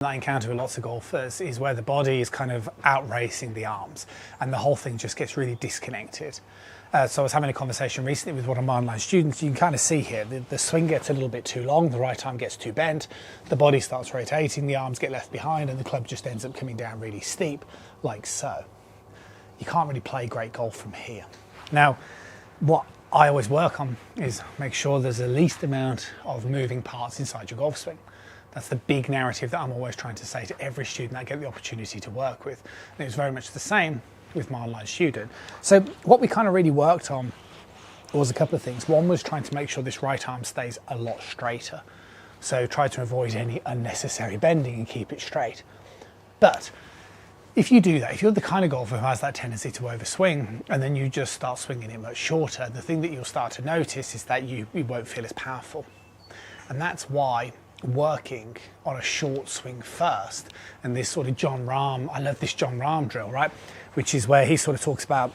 I encounter with lots of golfers is where the body is kind of outracing the arms and the whole thing just gets really disconnected. So I was having a conversation recently with one of my online students. You can kind of see here, the swing gets a little bit too long, the right arm gets too bent, the body starts rotating, the arms get left behind and the club just ends up coming down really steep, like so. You can't really play great golf from here. Now, what I always work on is make sure there's the least amount of moving parts inside your golf swing. That's the big narrative that I'm always trying to say to every student I get the opportunity to work with. And it was very much the same with my online student. So what we kind of really worked on was a couple of things. One was trying to make sure this right arm stays a lot straighter. So try to avoid any unnecessary bending and keep it straight. But if you do that, if you're the kind of golfer who has that tendency to overswing and then you just start swinging it much shorter, the thing that you'll start to notice is that you won't feel as powerful. And that's why working on a short swing first, and this sort of John Rahm, I love this John Rahm drill, right? Which is where he sort of talks about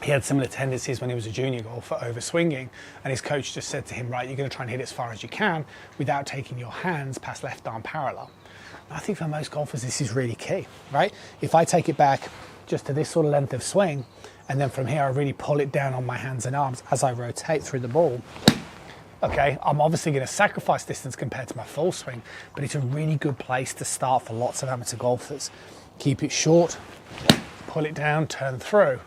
he had similar tendencies when he was a junior golfer, overswinging, and his coach just said to him, right, you're going to try and hit it as far as you can without taking your hands past left arm parallel. And I think for most golfers this is really key, right? If I take it back just to this sort of length of swing, and then from here I really pull it down on my hands and arms as I rotate through the ball, okay, I'm obviously going to sacrifice distance compared to my full swing, but it's a really good place to start for lots of amateur golfers. Keep it short, pull it down, turn through,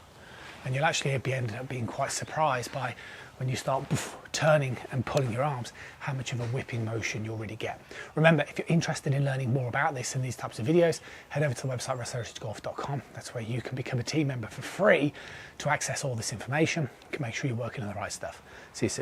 and you'll actually end up being quite surprised by when you start turning and pulling your arms, how much of a whipping motion you'll really get. Remember, if you're interested in learning more about this and these types of videos, head over to the website westheritategolf.com. That's where you can become a team member for free to access all this information. You can make sure you're working on the right stuff. See you soon.